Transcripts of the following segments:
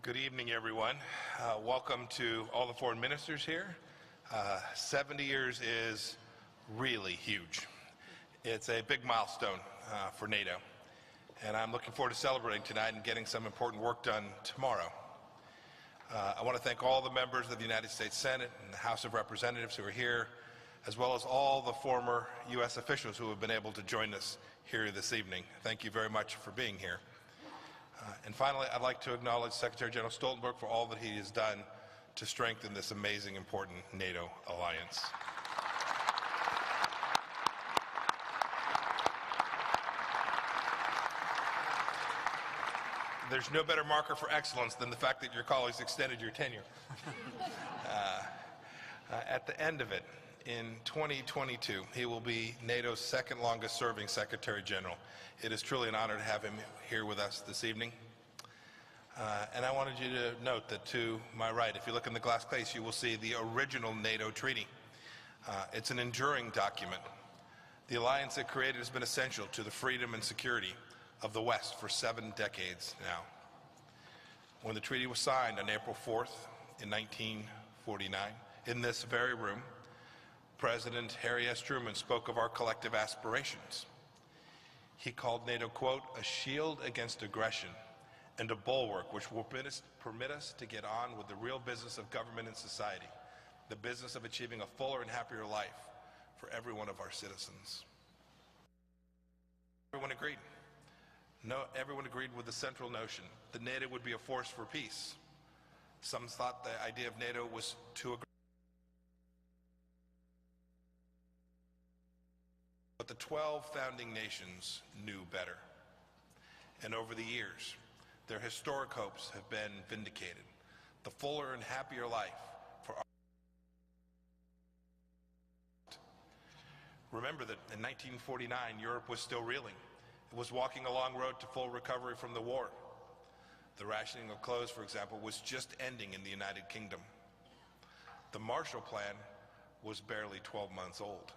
Good evening, everyone. Welcome to all the foreign ministers here. 70 years is really huge. It's a big milestone for NATO, and I'm looking forward to celebrating tonight and getting some important work done tomorrow. I want to thank all the members of the United States Senate and the House of Representatives who are here, as well as all the former U.S. officials who have been able to join us here this evening. Thank you very much for being here. And finally, I'd like to acknowledge Secretary General Stoltenberg for all that he has done to strengthen this amazing, important NATO alliance. There's no better marker for excellence than the fact that your colleagues extended your tenure. At the end of it, in 2022, he will be NATO's second longest serving Secretary General. It is truly an honor to have him here with us this evening. And I wanted you to note that to my right, if you look in the glass case, you will see the original NATO treaty. It's an enduring document. The alliance it created has been essential to the freedom and security of the West for 7 decades now. When the treaty was signed on April 4th in 1949, in this very room, President Harry S. Truman spoke of our collective aspirations. He called NATO, quote, a shield against aggression and a bulwark which will permit us to get on with the real business of government and society, the business of achieving a fuller and happier life for every one of our citizens. Everyone agreed. No, everyone agreed with the central notion that NATO would be a force for peace. Some thought the idea of NATO was too aggressive. But the 12 founding nations knew better. And over the years, their historic hopes have been vindicated. The fuller and happier life for our... Remember that in 1949, Europe was still reeling. It was walking a long road to full recovery from the war. The rationing of clothes, for example, was just ending in the United Kingdom. The Marshall Plan was barely 12 months old.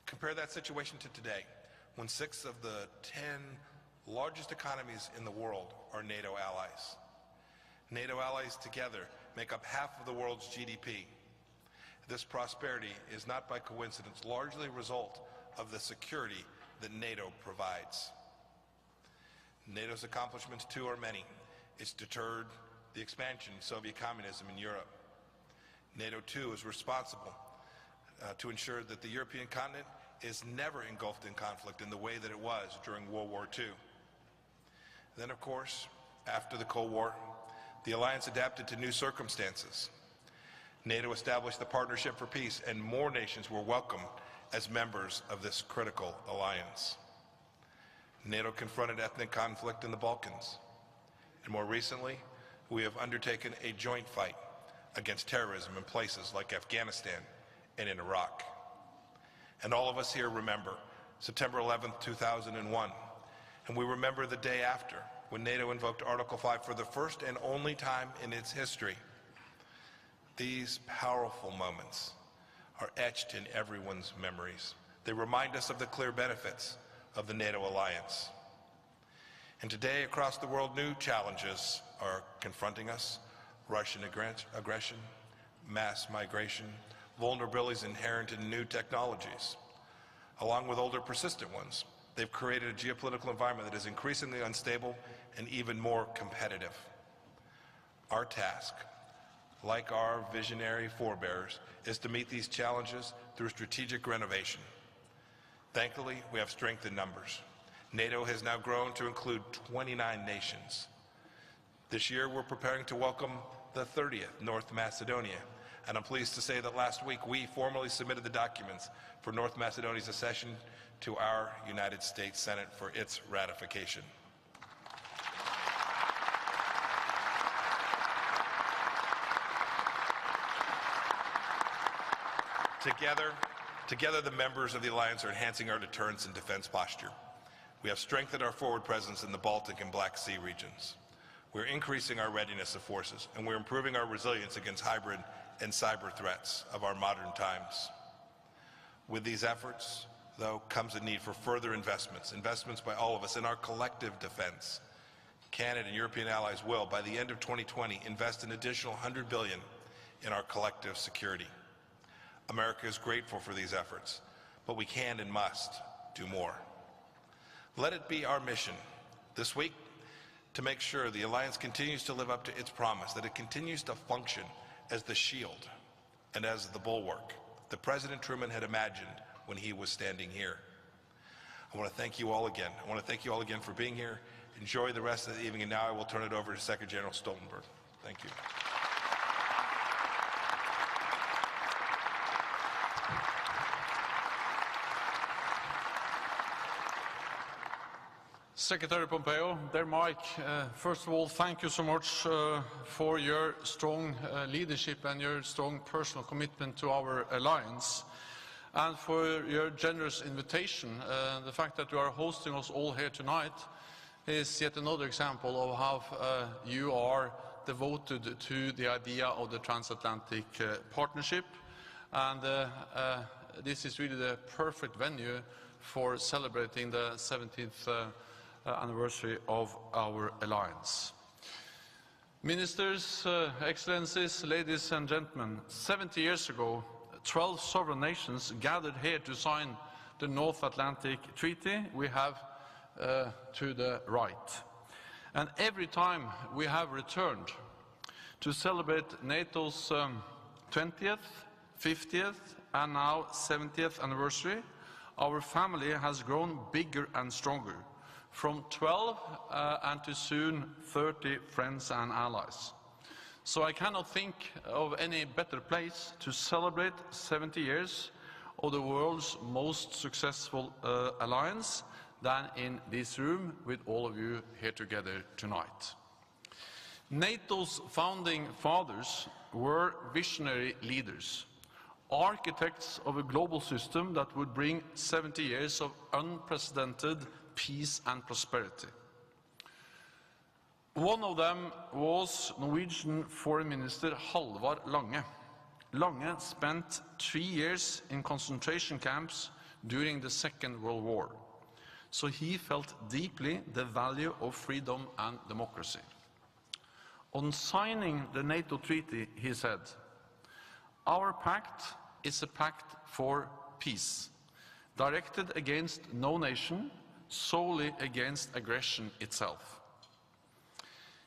Compare that situation to today, when 6 of the 10 largest economies in the world are NATO allies. NATO allies together make up half of the world's GDP. This prosperity is not by coincidence largely a result of the security that NATO provides. NATO's accomplishments, too, are many. It's deterred the expansion of Soviet communism in Europe. NATO, too, is responsible to ensure that the European continent is never engulfed in conflict in the way that it was during World War II. Then, of course, after the Cold War, the alliance adapted to new circumstances. NATO established the Partnership for Peace, and more nations were welcomed as members of this critical alliance. NATO confronted ethnic conflict in the Balkans. And more recently, we have undertaken a joint fight against terrorism in places like Afghanistan and in Iraq. And all of us here remember September 11th, 2001, and we remember the day after, when NATO invoked Article 5 for the first and only time in its history. These powerful moments are etched in everyone's memories. They remind us of the clear benefits of the NATO alliance. And today, across the world, new challenges are confronting us: Russian aggression, mass migration, vulnerabilities inherent in new technologies, along with older persistent ones. They've created a geopolitical environment that is increasingly unstable and even more competitive. Our task, like our visionary forebears, is to meet these challenges through strategic renovation. Thankfully, we have strength in numbers. NATO has now grown to include 29 nations. This year, we're preparing to welcome the 30th, North Macedonia. And I'm pleased to say that last week we formally submitted the documents for North Macedonia's accession to our United States Senate for its ratification. Together, the members of the alliance are enhancing our deterrence and defense posture. We have strengthened our forward presence in the Baltic and Black Sea regions. We're increasing our readiness of forces, and we're improving our resilience against hybrid and cyber threats of our modern times. With these efforts, though, comes a need for further investments by all of us in our collective defense. Canada and European allies will, by the end of 2020, invest an additional $100 billion in our collective security. America is grateful for these efforts, but we can and must do more. Let it be our mission this week to make sure the alliance continues to live up to its promise, that it continues to function as the shield and as the bulwark that President Truman had imagined when he was standing here. I want to thank you all again. I want to thank you all again for being here. Enjoy the rest of the evening, and now I will turn it over to Secretary General Stoltenberg. Thank you. Secretary Pompeo, dear Mike, first of all, thank you so much for your strong leadership and your strong personal commitment to our alliance, and for your generous invitation. The fact that you are hosting us all here tonight is yet another example of how you are devoted to the idea of the transatlantic partnership, and this is really the perfect venue for celebrating the 17th anniversary of our alliance. Ministers, Excellencies, ladies and gentlemen, 70 years ago, 12 sovereign nations gathered here to sign the North Atlantic Treaty we have to the right. And every time we have returned to celebrate NATO's 20th, 50th, and now 70th anniversary, our family has grown bigger and stronger, from 12 and to soon 30 friends and allies. So I cannot think of any better place to celebrate 70 years of the world's most successful alliance than in this room with all of you here together tonight. NATO's founding fathers were visionary leaders, architects of a global system that would bring 70 years of unprecedented peace and prosperity. One of them was Norwegian Foreign Minister Halvard Lange. Lange spent 3 years in concentration camps during the Second World War, so he felt deeply the value of freedom and democracy. On signing the NATO treaty, he said, "Our pact is a pact for peace, directed against no nation, solely against aggression itself."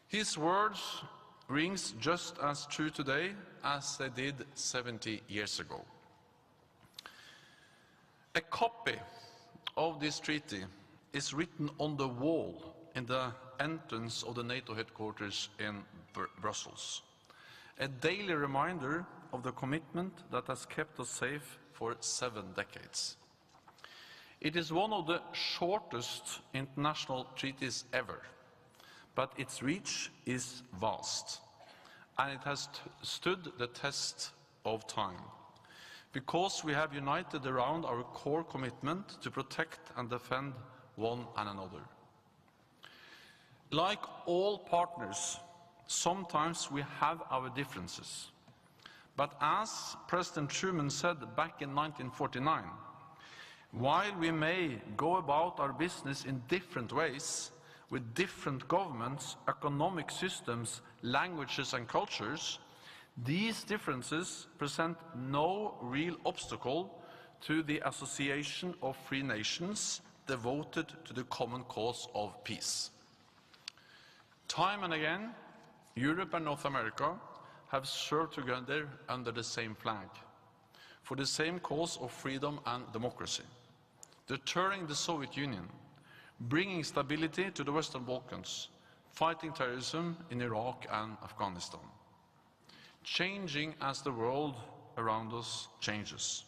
His words rings just as true today as they did 70 years ago. A copy of this treaty is written on the wall in the entrance of the NATO headquarters in Brussels, a daily reminder of the commitment that has kept us safe for 7 decades. It is one of the shortest international treaties ever, but its reach is vast, and it has stood the test of time, because we have united around our core commitment to protect and defend one and another. Like all partners, sometimes we have our differences, but as President Truman said back in 1949, while we may go about our business in different ways, with different governments, economic systems, languages and cultures, these differences present no real obstacle to the association of free nations devoted to the common cause of peace. Time and again, Europe and North America have served together under the same flag, for the same cause of freedom and democracy, deterring the Soviet Union, bringing stability to the Western Balkans, fighting terrorism in Iraq and Afghanistan, changing as the world around us changes.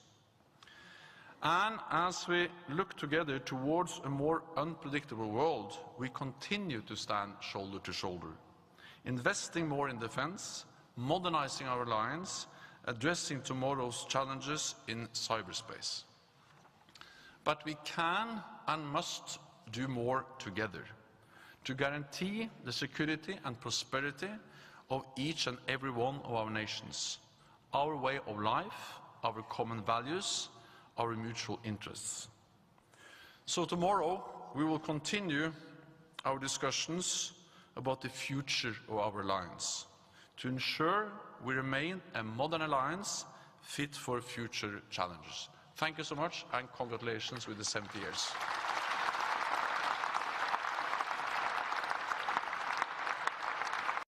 And as we look together towards a more unpredictable world, we continue to stand shoulder to shoulder, investing more in defense, modernizing our alliance, addressing tomorrow's challenges in cyberspace. But we can and must do more together to guarantee the security and prosperity of each and every one of our nations, our way of life, our common values, our mutual interests. So tomorrow we will continue our discussions about the future of our alliance, to ensure we remain a modern alliance fit for future challenges. Thank you so much, and congratulations with the 70 years.